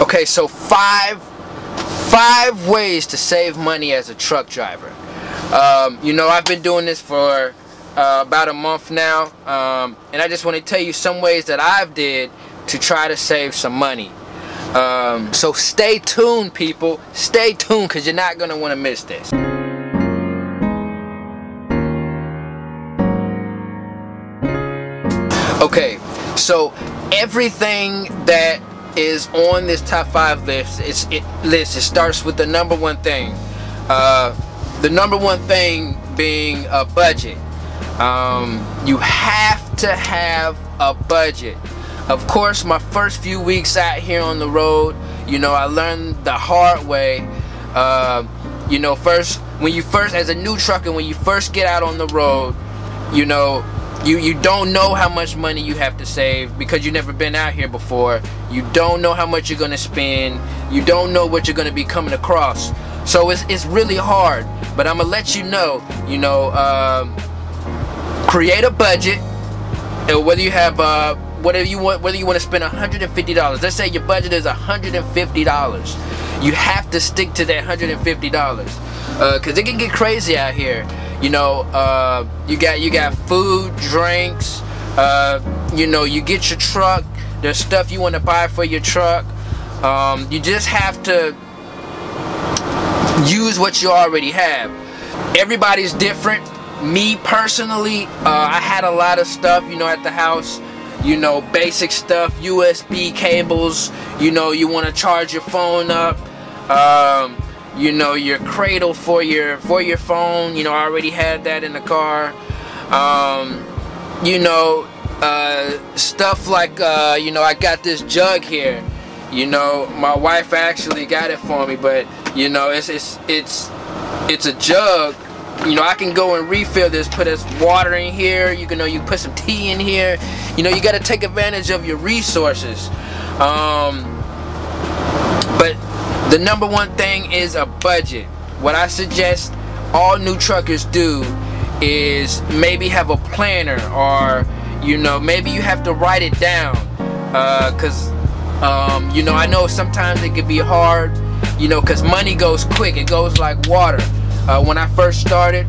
Okay, so five ways to save money as a truck driver. You know, I've been doing this for about a month now, and I just want to tell you some ways that I've did to try to save some money. So stay tuned, people. Stay tuned, because you're not going to want to miss this. Okay, so everything that is on this top 5 list, it starts with the number one thing. The number one thing being a budget. You have to have a budget. Of course, my first few weeks out here on the road, you know, I learned the hard way. You know, as a new trucker, when you first get out on the road, you know, you don't know how much money you have to save because you've never been out here before. You don't know how much you're gonna spend. You don't know what you're gonna be coming across. So it's really hard. But I'm gonna let you know, create a budget, and whether you have whether you want to spend $150. Let's say your budget is $150. You have to stick to that $150, because it can get crazy out here. You know, you got food, drinks. You know, you get your truck. There's stuff you want to buy for your truck. You just have to use what you already have. Everybody's different. Me personally, I had a lot of stuff, you know, at the house. You know, basic stuff, USB cables. You know, you want to charge your phone up. You know, your cradle for your phone. You know, I already had that in the car. You know, stuff like you know, I got this jug here. You know, my wife actually got it for me, but you know, it's a jug. You know, I can go and refill this, put this water in here. You can you put some tea in here. You know, you got to take advantage of your resources. But the number one thing is a budget. What I suggest all new truckers do is maybe have a planner, or you know, maybe you have to write it down, because you know, I know sometimes it could be hard, you know, because money goes quick. It goes like water. When I first started,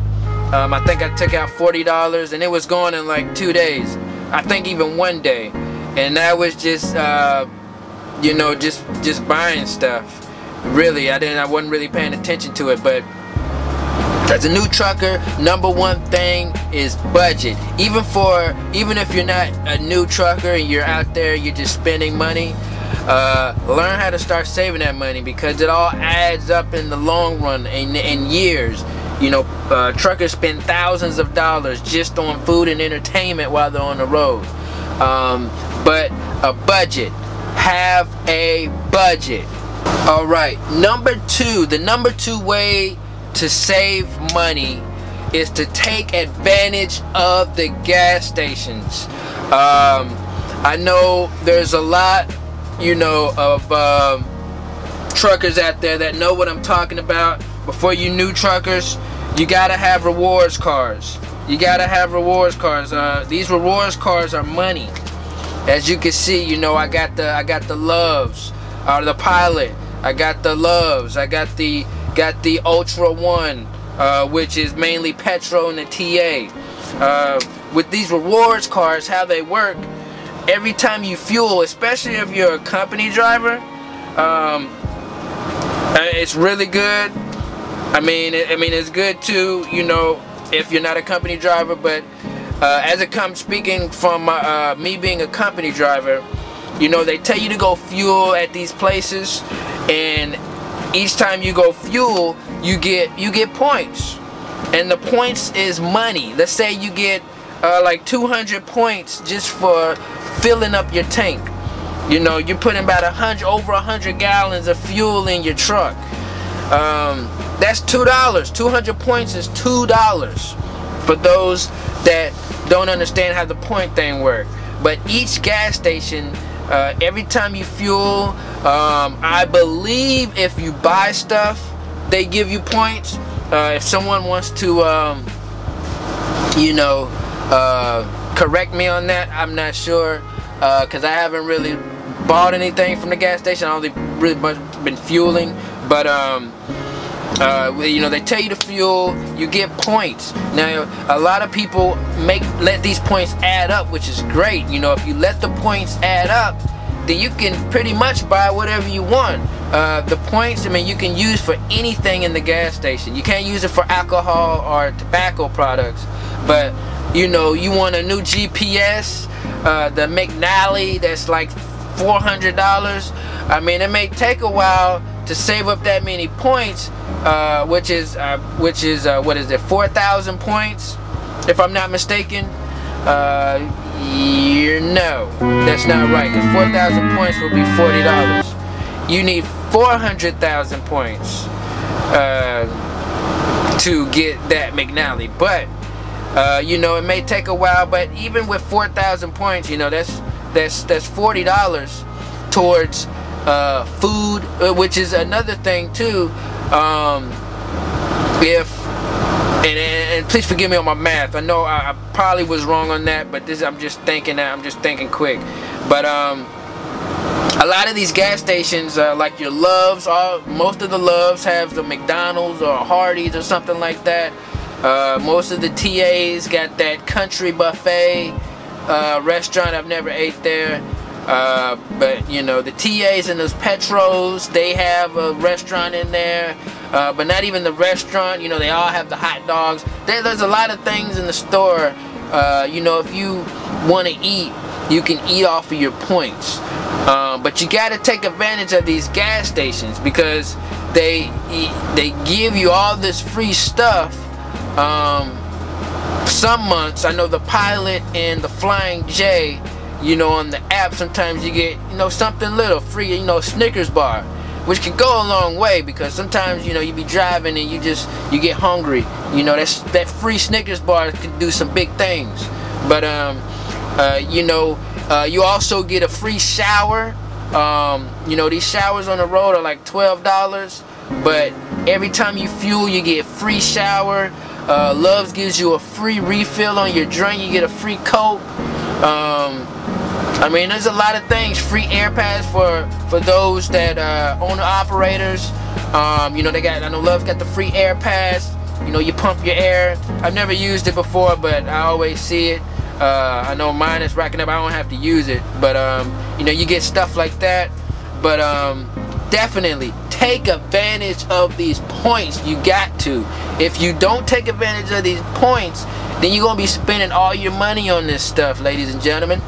I think I took out $40, and it was gone in like 2 days. I think even 1 day, and that was just you know, just buying stuff. Really, I wasn't really paying attention to it. But as a new trucker, number one thing is budget. Even if you're not a new trucker and you're out there, you're just spending money. Learn how to start saving that money, because it all adds up in the long run, in years. You know, truckers spend thousands of dollars just on food and entertainment while they're on the road. But a budget. Have a budget. Alright, the number two way to save money is to take advantage of the gas stations. I know there's a lot, you know, of truckers out there that know what I'm talking about. Before you new truckers, you gotta have rewards cards. You gotta have rewards cards. These rewards cards are money. As you can see, you know, I got the Loves, the Pilot. I got the Loves. I got the Ultra One, which is mainly petrol, and the TA. With these rewards cards, how they work, every time you fuel, especially if you're a company driver, it's really good. I mean, it's good too, you know, if you're not a company driver. But speaking from me being a company driver, you know, they tell you to go fuel at these places, and each time you go fuel, you get points, and the points is money. Let's say you get like 200 points just for filling up your tank. You know, you're putting about over 100 gallons of fuel in your truck. That's $2. 200 points is $2 for those that don't understand how the point thing works. But each gas station, every time you fuel, I believe if you buy stuff, they give you points. If someone wants to, you know, correct me on that, I'm not sure, because I haven't really bought anything from the gas station. I only really much been fueling, but you know, they tell you to fuel, you get points. Now a lot of people let these points add up, which is great. You know, if you let the points add up, then you can pretty much buy whatever you want. The points, I mean, you can use for anything in the gas station. You can't use it for alcohol or tobacco products, but you know, you want a new GPS, the McNally that's like $400. I mean, it may take a while to save up that many points, which is what is it, 4,000 points, if I'm not mistaken. No, that's not right, because 4,000 points will be $40. You need 400,000 points to get that McNally. But you know, it may take a while, but even with 4,000 points, you know, that's $40 towards food, which is another thing too. And please forgive me on my math. I know I probably was wrong on that, but I'm just thinking quick. But a lot of these gas stations, like your Loves, most of the Loves have the McDonald's or Hardee's or something like that. Most of the TAs got that country buffet restaurant. I've never ate there. But you know, the TAs and those Petros, they have a restaurant in there, but not even the restaurant. You know, they all have the hot dogs. There's a lot of things in the store. You know, if you want to eat, you can eat off of your points. But you got to take advantage of these gas stations, because they give you all this free stuff. Some months, I know the Pilot and the Flying J, you know, on the app, sometimes you get, you know, something little free, you know, Snickers bar, which can go a long way, because sometimes, you know, you be driving and you get hungry. You know, that free Snickers bar can do some big things. But you know, you also get a free shower. You know, these showers on the road are like $12, but every time you fuel, you get free shower. Loves gives you a free refill on your drink. You get a free Coke. I mean, there's a lot of things. Free air pass for those that owner operators. You know, I know Love's got the free air pass. You know, you pump your air. I've never used it before, but I always see it. I know mine is racking up. I don't have to use it, but you know, you get stuff like that. But definitely take advantage of these points. You got to. If you don't take advantage of these points, then you're gonna be spending all your money on this stuff, ladies and gentlemen.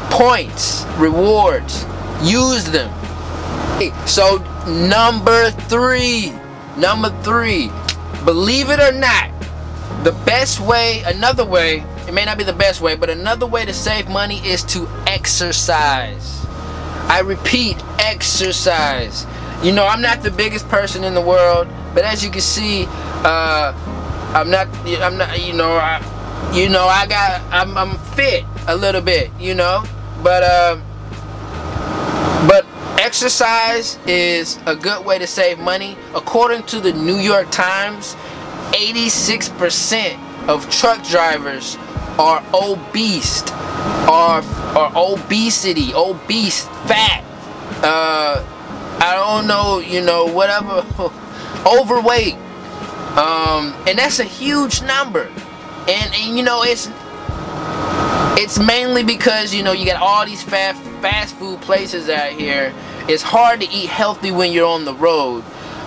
Points, rewards, use them. So number three, believe it or not, the best way, another way, it may not be the best way, but another way to save money is to exercise. I repeat, exercise. You know, I'm not the biggest person in the world, but as you can see, I'm not, you know, I'm fit a little bit, you know, but exercise is a good way to save money. According to the New York Times, 86% of truck drivers are obese, or obese, fat. I don't know, you know, whatever, overweight. And that's a huge number. And you know, it's mainly because, you know, you got all these fast food places out here. It's hard to eat healthy when you're on the road,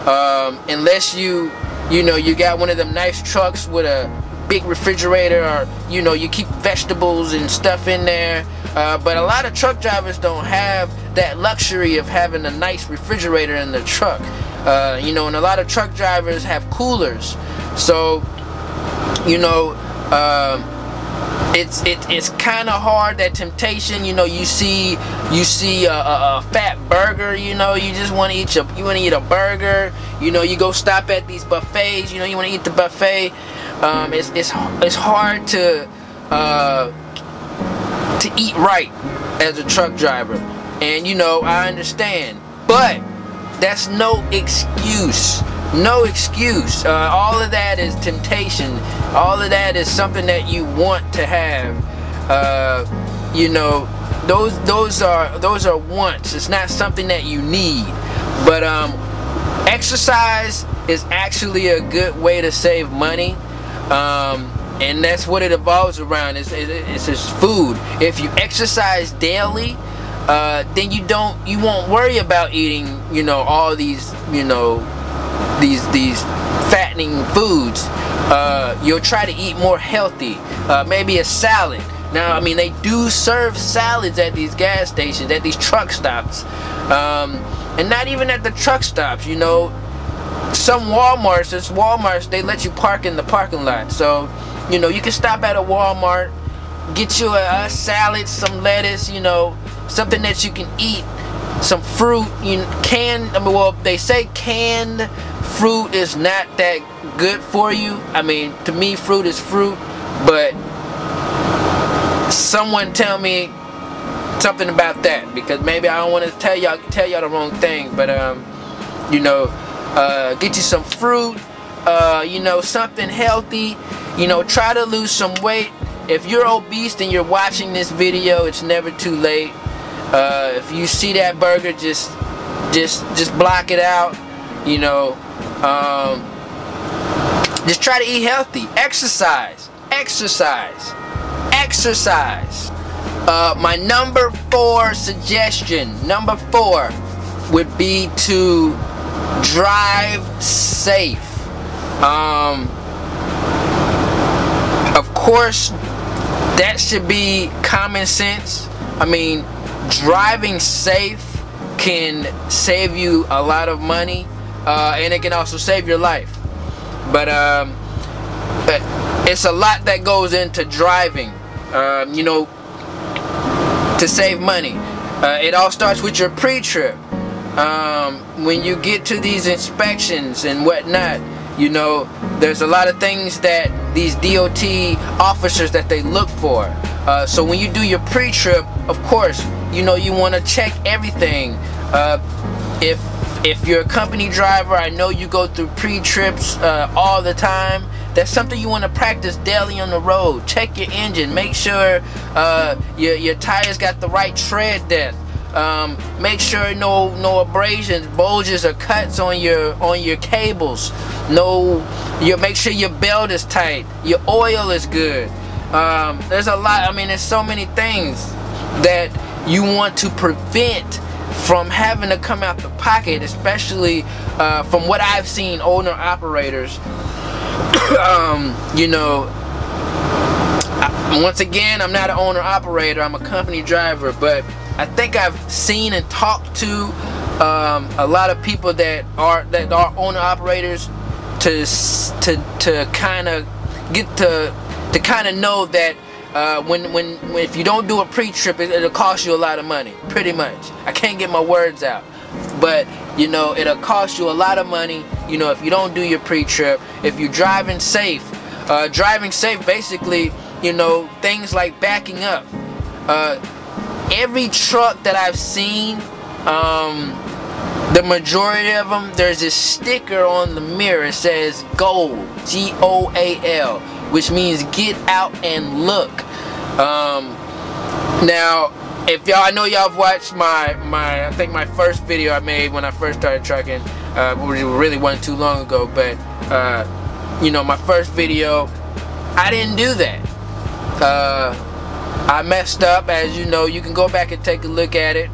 unless you know, you got one of them nice trucks with a big refrigerator, or you know, you keep vegetables and stuff in there. But a lot of truck drivers don't have that luxury of having a nice refrigerator in the truck. You know, and a lot of truck drivers have coolers. So, you know, it's kind of hard, that temptation. You know, you see a fat burger. You know, you just want to eat a burger. You know, you go stop at these buffets. You know, you want to eat the buffet. It's hard to eat right as a truck driver, and you know, I understand, but that's no excuse. No excuse. All of that is temptation. All of that is something that you want to have. You know, those are wants. It's not something that you need. But exercise is actually a good way to save money, and that's what it evolves around. It's just food. If you exercise daily, then you won't worry about eating, you know, all these, you know, these fattening foods. You'll try to eat more healthy, maybe a salad. Now, I mean, they do serve salads at these gas stations, at these truck stops, and not even at the truck stops, you know. Some Walmarts, they let you park in the parking lot. So, you know, you can stop at a Walmart, get you a salad, some lettuce, you know, something that you can eat, some fruit. Well, they say canned fruit is not that good for you. I mean, to me, fruit is fruit, but someone tell me something about that, because maybe I don't want to tell y'all the wrong thing. But you know, get you some fruit, you know, something healthy. You know, try to lose some weight. If you're obese and you're watching this video, it's never too late. If you see that burger, just block it out. You know, just try to eat healthy. Exercise. My number 4 suggestion, would be to drive safe. Of course, that should be common sense. I mean, driving safe can save you a lot of money, and it can also save your life. But it's a lot that goes into driving, you know, to save money. It all starts with your pre-trip. When you get to these inspections and whatnot, you know, there's a lot of things that these DOT officers that they look for. So when you do your pre-trip, of course, you know, you want to check everything. If you're a company driver, I know you go through pre-trips all the time. That's something you want to practice daily on the road. Check your engine. Make sure your tires got the right tread depth. Make sure no abrasions, bulges, or cuts on your cables. Make sure your belt is tight. Your oil is good. There's a lot. I mean, there's so many things that you want to prevent from having to come out the pocket, especially from what I've seen owner operators. You know, once again, I'm not an owner operator, I'm a company driver, but I think I've seen and talked to a lot of people that are owner operators to kind of get to kind of know that if you don't do a pre-trip, it'll cost you a lot of money. Pretty much, I can't get my words out, but you know, it'll cost you a lot of money, you know, if you don't do your pre-trip. If you're driving safe, basically, you know, things like backing up. Every truck that I've seen, the majority of them, there's this sticker on the mirror. It says GOAL, G-O-A-L, which means get out and look. Now, if y'all, I know y'all have watched I think my first video I made when I first started trucking, it really wasn't too long ago, but you know, my first video, I didn't do that. I messed up, as you know. You can go back and take a look at it.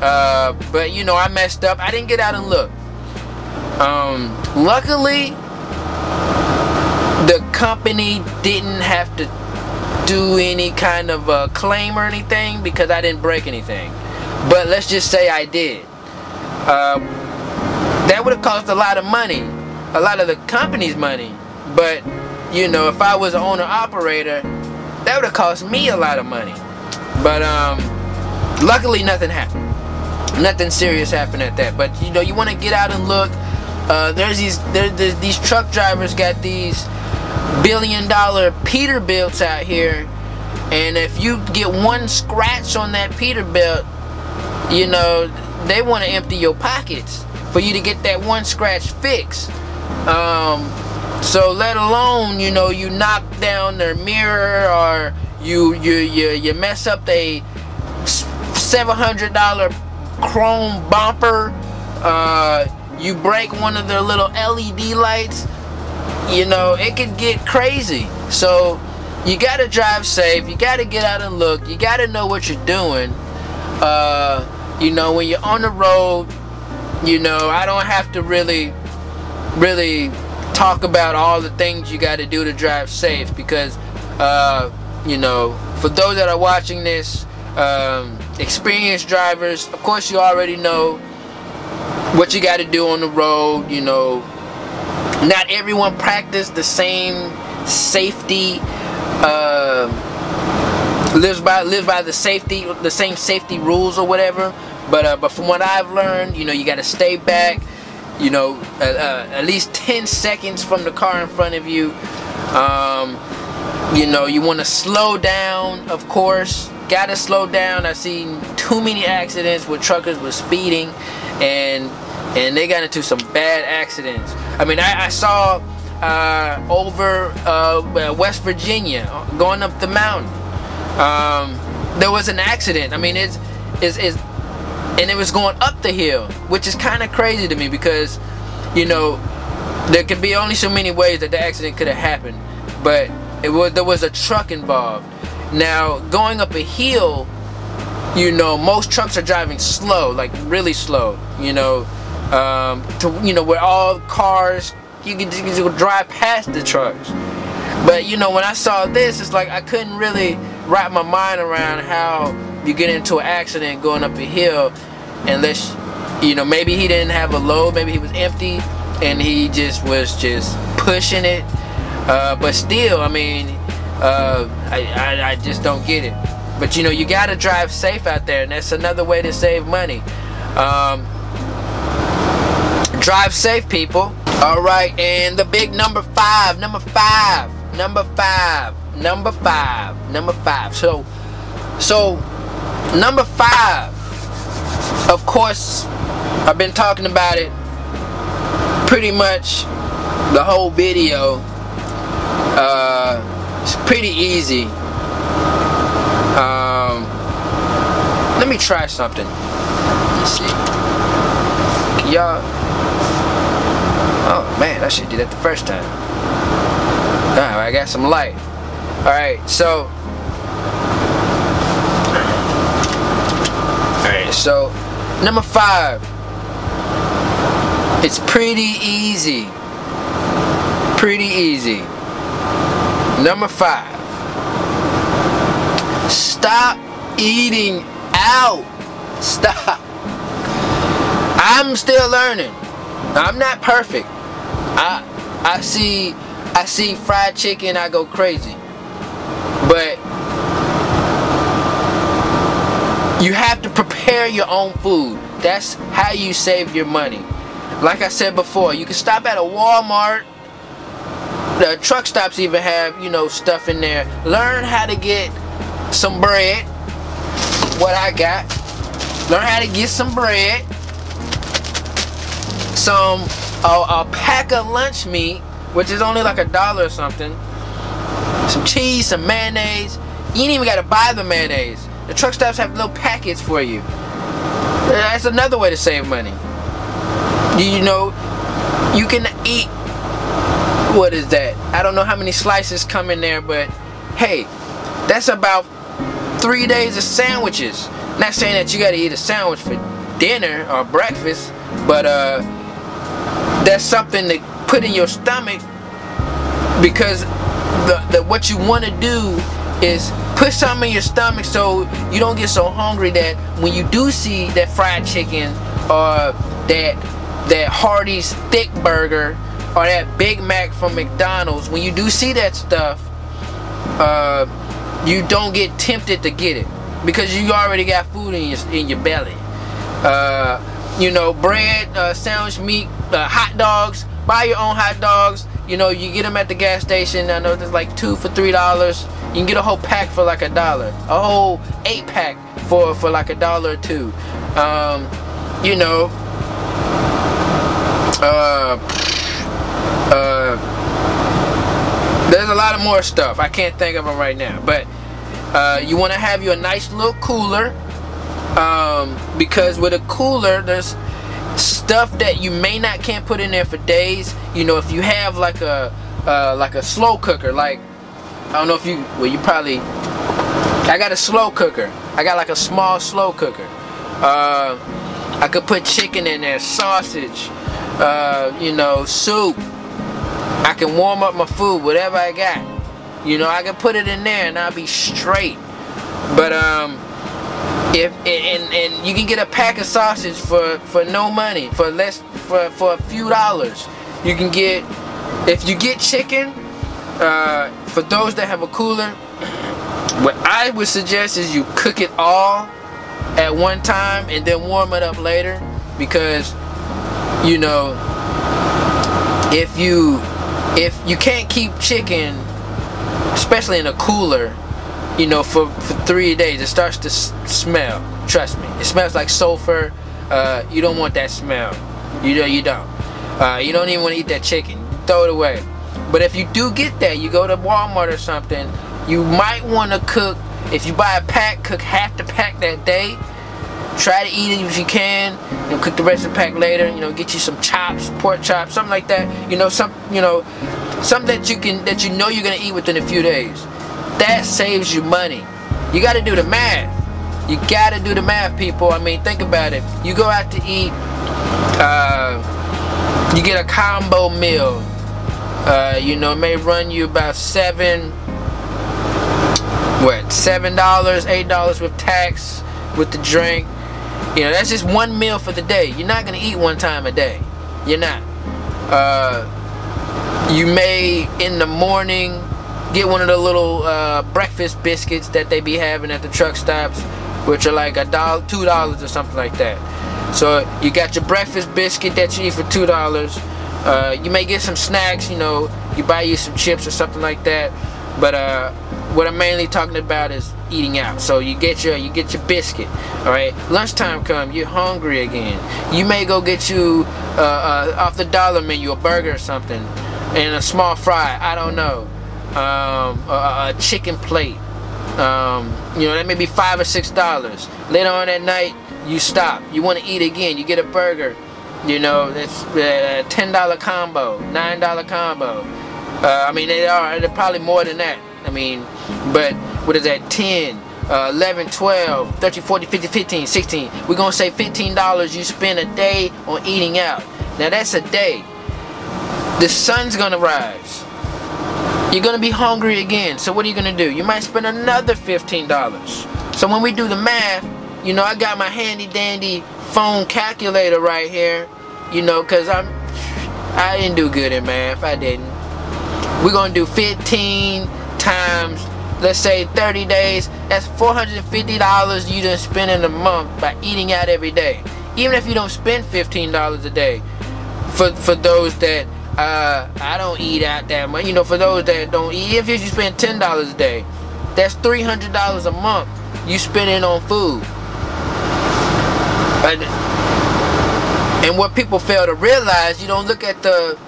But you know, I messed up. I didn't get out and look. Luckily, the company didn't have to do any kind of claim or anything because I didn't break anything. But let's just say I did. That would have cost a lot of money, a lot of the company's money. But you know, if I was an owner operator, that would have cost me a lot of money. But luckily nothing happened. Nothing serious happened at that. But you know, you want to get out and look. There's these truck drivers got these billion-dollar Peterbilts out here, and if you get one scratch on that Peterbilt, you know, they want to empty your pockets for you to get that one scratch fixed. So let alone, you know, you knock down their mirror, or you mess up they $700 chrome bumper, you break one of their little LED lights, you know, it could get crazy. So you gotta drive safe, you gotta get out and look, you gotta know what you're doing. You know, when you're on the road, you know, I don't have to really talk about all the things you got to do to drive safe, because you know, for those that are watching this, experienced drivers, of course you already know what you got to do on the road. You know, not everyone practice the same safety, lives by the same safety rules or whatever. But from what I've learned, you know, you got to stay back, you know, at least 10 seconds from the car in front of you. You know, you want to slow down, of course. Got to slow down. I've seen too many accidents where truckers were speeding, and they got into some bad accidents. I mean, I saw over West Virginia, going up the mountain, there was an accident. I mean, and it was going up the hill, which is kind of crazy to me, because, you know, there could be only so many ways that the accident could have happened, but there was a truck involved. Now, going up a hill, you know, most trucks are driving slow, like really slow, you know, where all cars, you can drive past the trucks. But, you know, when I saw this, it's like I couldn't really wrap my mind around how you get into an accident going up a hill, unless, you know, maybe he didn't have a load, maybe he was empty and he was just pushing it. But still, I mean, I just don't get it. But, you know, you gotta drive safe out there, and that's another way to save money. Drive safe, people. All right, and the big number five. So number 5, of course, I've been talking about it pretty much the whole video. It's pretty easy. Let me try something. Let's see. Y'all. Oh man, I should do that the first time. I got some light. Alright, so number 5. It's pretty easy. Number 5. Stop eating out. Stop. I'm still learning. I'm not perfect. I see fried chicken, I go crazy. But you have to prepare your own food. That's how you save your money. Like I said before, you can stop at a Walmart. The truck stops even have, you know, stuff in there. Learn how to get some bread. What I got. Learn how to get some bread. A pack of lunch meat, which is only like $1 or something. Some cheese, some mayonnaise. You ain't even gotta buy the mayonnaise. The truck stops have little packets for you. That's another way to save money. You know, you can eat, what is that? I don't know how many slices come in there, but hey, that's about 3 days of sandwiches. Not saying that you gotta eat a sandwich for dinner or breakfast, but that's something to put in your stomach, because what you want to do is put something in your stomach so you don't get so hungry that when you do see that fried chicken or that Hardee's thick burger or that Big Mac from McDonald's, when you do see that stuff, you don't get tempted to get it, because you already got food in your belly. You know, bread, sandwich meat, hot dogs. Buy your own hot dogs. You know, you get them at the gas station. I know there's like 2 for $3. You can get a whole pack for like $1. A whole 8-pack for like $1 or $2. You know, there's a lot of more stuff. I can't think of them right now. But you want to have you a nice little cooler. Because with a cooler, there's stuff that you can't put in there for days. You know, if you have like a slow cooker, like, I don't know if you, well, you probably, I got a slow cooker. I got like a small slow cooker. I could put chicken in there, sausage, you know, soup. I can warm up my food, whatever I got. You know, I can put it in there and I'll be straight. But if and you can get a pack of sausage for no money, for a few dollars. You can get, if you get chicken, for those that have a cooler, what I would suggest is you cook it all at one time and then warm it up later, because you know, if you can't keep chicken, especially in a cooler, you know, for 3 days, it starts to smell. Trust me, it smells like sulfur. You don't want that smell. You don't. You don't even want to eat that chicken. Throw it away. But if you do get that, you go to Walmart or something, you might want to cook. If you buy a pack, cook half the pack that day. Try to eat it if you can, and cook the rest of the pack later. You know, get you some chops, pork chops, something like that. You know, something that you know you're gonna eat within a few days. That saves you money. You got to do the math. You got to do the math, people. I mean, think about it. You go out to eat. You get a combo meal. You know, it may run you about $7, $8 with tax, with the drink. You know, that's just one meal for the day. You're not gonna eat one time a day. You're not. You may in the morning get one of the little breakfast biscuits that they be having at the truck stops, which are like $1, $2 or something like that. So you got your breakfast biscuit that you eat for $2. You may get some snacks. You know, you buy you some chips or something like that. But what I'm mainly talking about is eating out. So you get your biscuit. All right. Lunchtime come, you're hungry again. You may go get you off the dollar menu a burger or something, and a small fry. I don't know. A chicken plate. You know, that may be $5 or $6. Later on at night, you stop. You want to eat again. You get a burger. You know, it's a $10 combo, $9 combo. I mean, they're probably more than that. I mean, but what is that? 10, 11, 12, 13, 14, 15, 15, 16. We're going to say $15 you spend a day on eating out. Now, that's a day. The sun's going to rise. You're going to be hungry again. So what are you going to do? You might spend another $15. So when we do the math, you know, I got my handy dandy phone calculator right here. You know, because I didn't do good in math. I didn't. We're going to do 15 times, let's say 30 days. That's $450 you done spend in a month by eating out every day. Even if you don't spend $15 a day. For those that I don't eat out that much. You know, for those that don't eat, if you spend $10 a day, that's $300 a month you spending on food. And what people fail to realize, you don't look at the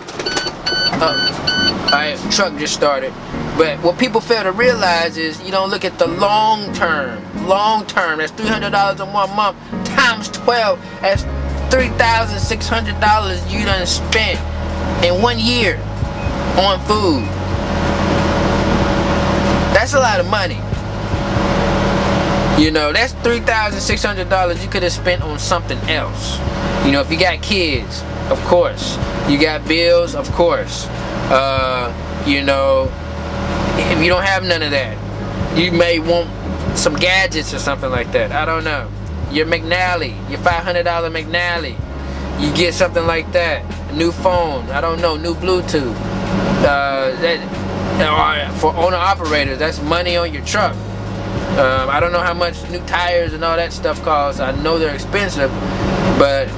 alright, truck just started. But what people fail to realize is you don't look at the long term. Long term, that's $300 in 1 month times 12. That's $3,600 you done spent in 1 year on food. That's a lot of money. You know, that's $3,600 you could have spent on something else. You know, if you got kids, of course. You got bills, of course. You know, if you don't have none of that, you may want some gadgets or something like that. I don't know. Your McNally, your $500 McNally. You get something like that. A new phone, I don't know, new Bluetooth. For owner operators, that's money on your truck. I don't know how much new tires and all that stuff costs. I know they're expensive, but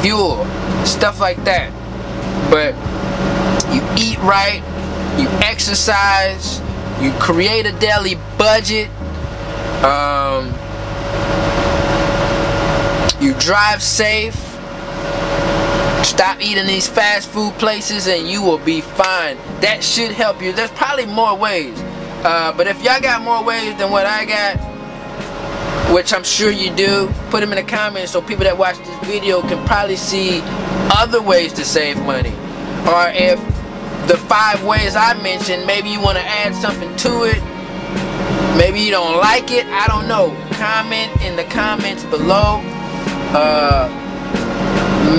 fuel, stuff like that. But you eat right, you exercise, you create a daily budget, you drive safe, stop eating these fast food places, and you will be fine. That should help you. There's probably more ways. But if y'all got more ways than what I got, which I'm sure you do, put them in the comments so people that watch this video can probably see other ways to save money. Or if the 5 ways I mentioned, maybe you want to add something to it, maybe you don't like it, I don't know. Comment in the comments below.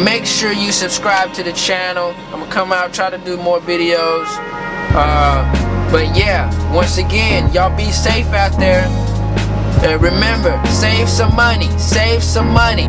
Make sure you subscribe to the channel. I'm gonna come out, try to do more videos. But yeah, once again, y'all be safe out there. And remember, save some money. Save some money.